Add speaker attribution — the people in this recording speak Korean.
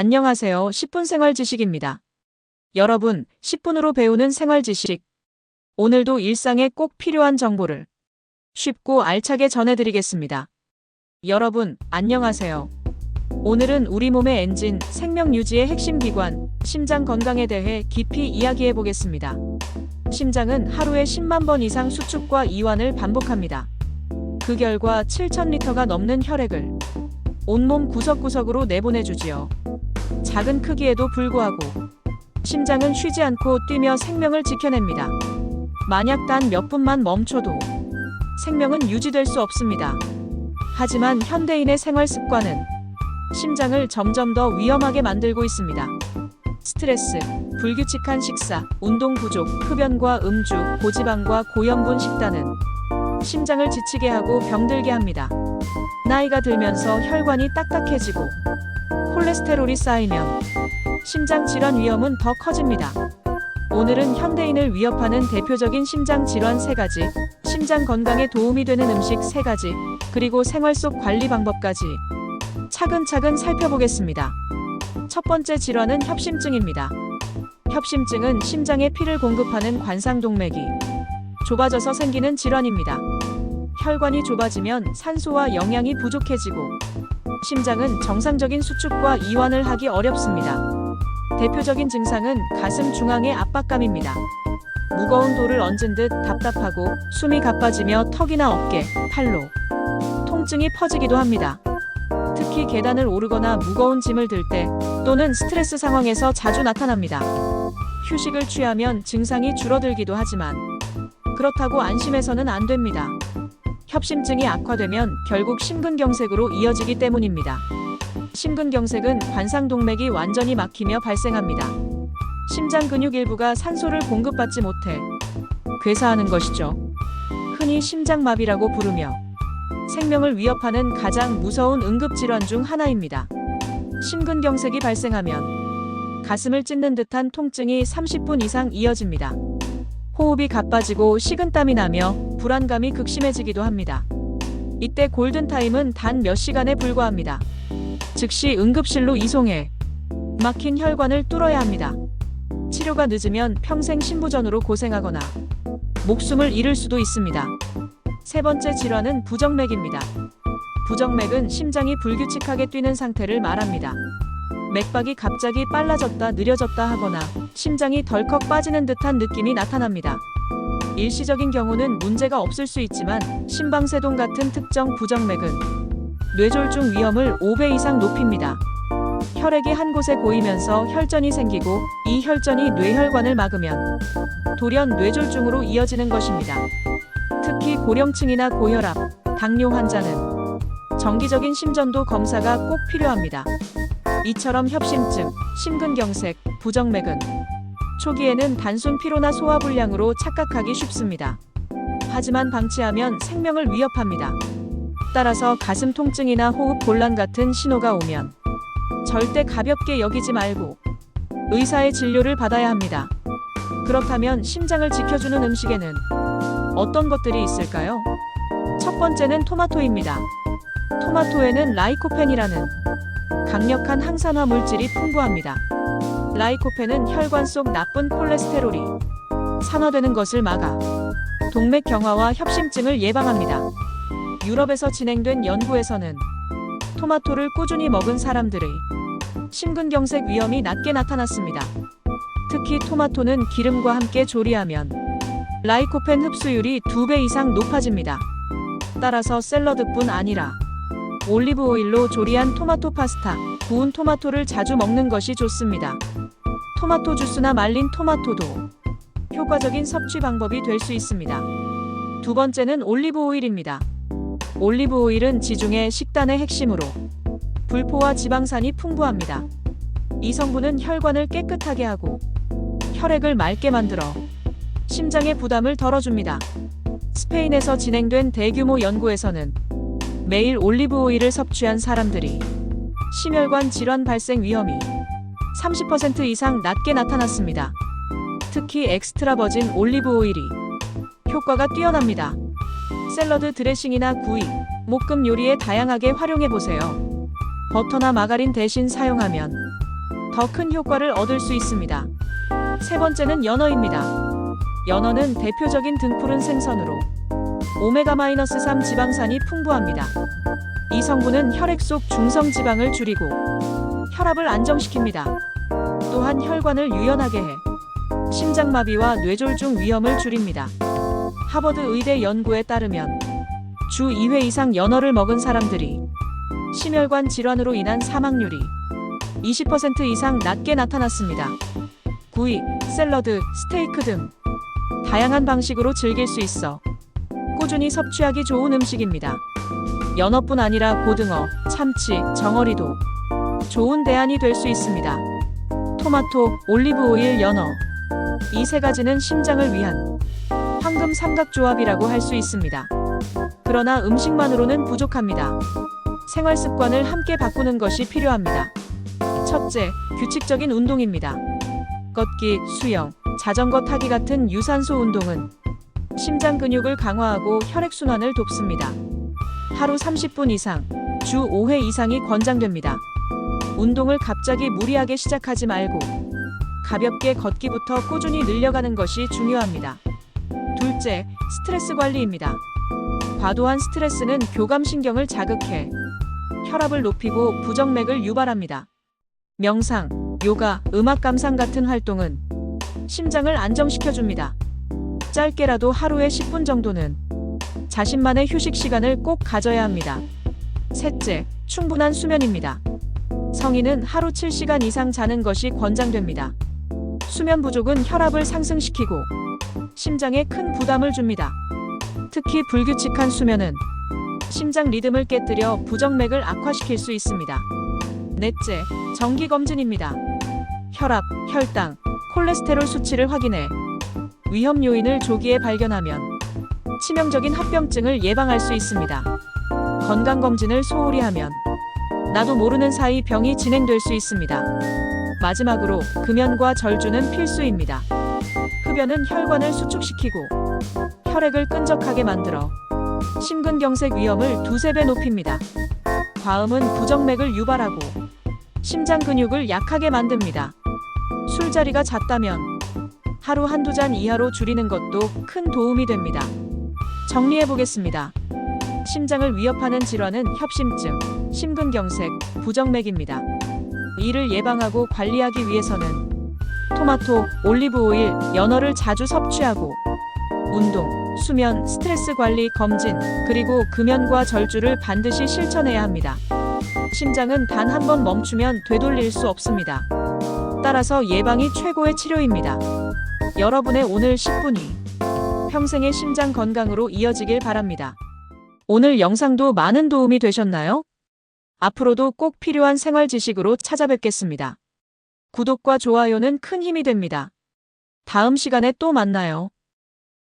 Speaker 1: 안녕하세요. 10분 생활 지식입니다. 여러분, 10분으로 배우는 생활 지식. 오늘도 일상에 꼭 필요한 정보를 쉽고 알차게 전해드리겠습니다. 여러분, 안녕하세요. 오늘은 우리 몸의 엔진, 생명 유지의 핵심 기관, 심장 건강에 대해 깊이 이야기해 보겠습니다. 심장은 하루에 10만 번 이상 수축과 이완을 반복합니다. 그 결과 7,000리터가 넘는 혈액을 온몸 구석구석으로 내보내주지요. 작은 크기에도 불구하고 심장은 쉬지 않고 뛰며 생명을 지켜냅니다. 만약 단 몇 분만 멈춰도 생명은 유지될 수 없습니다. 하지만 현대인의 생활 습관은 심장을 점점 더 위험하게 만들고 있습니다. 스트레스, 불규칙한 식사, 운동 부족, 흡연과 음주, 고지방과 고염분 식단은 심장을 지치게 하고 병들게 합니다. 나이가 들면서 혈관이 딱딱해지고 콜레스테롤이 쌓이면 심장 질환 위험은 더 커집니다. 오늘은 현대인을 위협하는 대표적인 심장 질환 3가지, 심장 건강에 도움이 되는 음식 3가지, 그리고 생활 속 관리 방법까지 차근차근 살펴보겠습니다. 첫 번째 질환은 협심증입니다. 협심증은 심장에 피를 공급하는 관상동맥이 좁아져서 생기는 질환입니다. 혈관이 좁아지면 산소와 영양이 부족해지고 심장은 정상적인 수축과 이완을 하기 어렵습니다. 대표적인 증상은 가슴 중앙의 압박감입니다. 무거운 돌을 얹은 듯 답답하고 숨이 가빠지며 턱이나 어깨, 팔로 통증이 퍼지기도 합니다. 특히 계단을 오르거나 무거운 짐을 들 때 또는 스트레스 상황에서 자주 나타납니다. 휴식을 취하면 증상이 줄어들기도 하지만 그렇다고 안심해서는 안 됩니다. 협심증이 악화되면 결국 심근경색으로 이어지기 때문입니다. 심근경색은 관상동맥이 완전히 막히며 발생합니다. 심장 근육 일부가 산소를 공급받지 못해 괴사하는 것이죠. 흔히 심장마비라고 부르며 생명을 위협하는 가장 무서운 응급질환 중 하나입니다. 심근경색이 발생하면 가슴을 찢는 듯한 통증이 30분 이상 이어집니다. 호흡이 가빠지고 식은땀이 나며 불안감이 극심해지기도 합니다. 이때 골든타임은 단 몇 시간에 불과합니다. 즉시 응급실로 이송해 막힌 혈관을 뚫어야 합니다. 치료가 늦으면 평생 심부전으로 고생하거나 목숨을 잃을 수도 있습니다. 세 번째 질환은 부정맥입니다. 부정맥은 심장이 불규칙하게 뛰는 상태를 말합니다. 맥박이 갑자기 빨라졌다 느려졌다 하거나 심장이 덜컥 빠지는 듯한 느낌이 나타납니다. 일시적인 경우는 문제가 없을 수 있지만 심방세동 같은 특정 부정맥은 뇌졸중 위험을 5배 이상 높입니다. 혈액이 한 곳에 고이면서 혈전이 생기고 이 혈전이 뇌혈관을 막으면 돌연 뇌졸중으로 이어지는 것입니다. 특히 고령층이나 고혈압, 당뇨 환자는 정기적인 심전도 검사가 꼭 필요합니다. 이처럼 협심증, 심근경색, 부정맥은 초기에는 단순 피로나 소화불량으로 착각하기 쉽습니다. 하지만 방치하면 생명을 위협합니다. 따라서 가슴 통증이나 호흡 곤란 같은 신호가 오면 절대 가볍게 여기지 말고 의사의 진료를 받아야 합니다. 그렇다면 심장을 지켜주는 음식에는 어떤 것들이 있을까요? 첫 번째는 토마토입니다. 토마토에는 라이코펜이라는 강력한 항산화 물질이 풍부합니다. 라이코펜은 혈관 속 나쁜 콜레스테롤이 산화되는 것을 막아 동맥 경화와 협심증을 예방합니다. 유럽에서 진행된 연구에서는 토마토를 꾸준히 먹은 사람들의 심근경색 위험이 낮게 나타났습니다. 특히 토마토는 기름과 함께 조리하면 라이코펜 흡수율이 2배 이상 높아집니다. 따라서 샐러드뿐 아니라 올리브 오일로 조리한 토마토 파스타, 구운 토마토를 자주 먹는 것이 좋습니다. 토마토 주스나 말린 토마토도 효과적인 섭취 방법이 될 수 있습니다. 두 번째는 올리브 오일입니다. 올리브 오일은 지중해 식단의 핵심으로 불포와 지방산이 풍부합니다. 이 성분은 혈관을 깨끗하게 하고 혈액을 맑게 만들어 심장의 부담을 덜어줍니다. 스페인에서 진행된 대규모 연구에서는 매일 올리브 오일을 섭취한 사람들이 심혈관 질환 발생 위험이 30% 이상 낮게 나타났습니다. 특히 엑스트라 버진 올리브 오일이 효과가 뛰어납니다. 샐러드 드레싱이나 구이, 볶음 요리에 다양하게 활용해 보세요. 버터나 마가린 대신 사용하면 더 큰 효과를 얻을 수 있습니다. 세 번째는 연어입니다. 연어는 대표적인 등푸른 생선으로 오메가-3 지방산이 풍부합니다. 이 성분은 혈액 속 중성 지방을 줄이고 혈압을 안정시킵니다. 또한 혈관을 유연하게 해 심장마비와 뇌졸중 위험을 줄입니다. 하버드 의대 연구에 따르면 주 2회 이상 연어를 먹은 사람들이 심혈관 질환으로 인한 사망률이 20% 이상 낮게 나타났습니다. 구이, 샐러드, 스테이크 등 다양한 방식으로 즐길 수 있어 꾸준히 섭취하기 좋은 음식입니다. 연어뿐 아니라 고등어, 참치, 정어리도 좋은 대안이 될 수 있습니다. 토마토, 올리브 오일, 연어. 이 세 가지는 심장을 위한 황금 삼각조합이라고 할 수 있습니다. 그러나 음식만으로는 부족합니다. 생활 습관을 함께 바꾸는 것이 필요합니다. 첫째, 규칙적인 운동입니다. 걷기, 수영, 자전거 타기 같은 유산소 운동은 심장 근육을 강화하고 혈액순환을 돕습니다. 하루 30분 이상, 주 5회 이상이 권장됩니다. 운동을 갑자기 무리하게 시작하지 말고 가볍게 걷기부터 꾸준히 늘려가는 것이 중요합니다. 둘째, 스트레스 관리입니다. 과도한 스트레스는 교감신경을 자극해 혈압을 높이고 부정맥을 유발합니다. 명상, 요가, 음악 감상 같은 활동은 심장을 안정시켜줍니다. 짧게라도 하루에 10분 정도는 자신만의 휴식 시간을 꼭 가져야 합니다. 셋째, 충분한 수면입니다. 성인은 하루 7시간 이상 자는 것이 권장됩니다. 수면 부족은 혈압을 상승시키고 심장에 큰 부담을 줍니다. 특히 불규칙한 수면은 심장 리듬을 깨뜨려 부정맥을 악화시킬 수 있습니다. 넷째, 정기검진입니다. 혈압, 혈당, 콜레스테롤 수치를 확인해 위험 요인을 조기에 발견하면 치명적인 합병증을 예방할 수 있습니다. 건강검진을 소홀히 하면 나도 모르는 사이 병이 진행될 수 있습니다. 마지막으로 금연과 절주는 필수입니다. 흡연은 혈관을 수축시키고 혈액을 끈적하게 만들어 심근경색 위험을 두세 배 높입니다. 과음은 부정맥을 유발하고 심장 근육을 약하게 만듭니다. 술자리가 잦다면 하루 한두 잔 이하로 줄이는 것도 큰 도움이 됩니다. 정리해 보겠습니다. 심장을 위협하는 질환은 협심증, 심근경색, 부정맥입니다. 이를 예방하고 관리하기 위해서는 토마토, 올리브 오일, 연어를 자주 섭취하고 운동, 수면, 스트레스 관리, 검진, 그리고 금연과 절주를 반드시 실천해야 합니다. 심장은 단 한 번 멈추면 되돌릴 수 없습니다. 따라서 예방이 최고의 치료입니다. 여러분의 오늘 10분이 평생의 심장 건강으로 이어지길 바랍니다. 오늘 영상도 많은 도움이 되셨나요? 앞으로도 꼭 필요한 생활 지식으로 찾아뵙겠습니다. 구독과 좋아요는 큰 힘이 됩니다. 다음 시간에 또 만나요.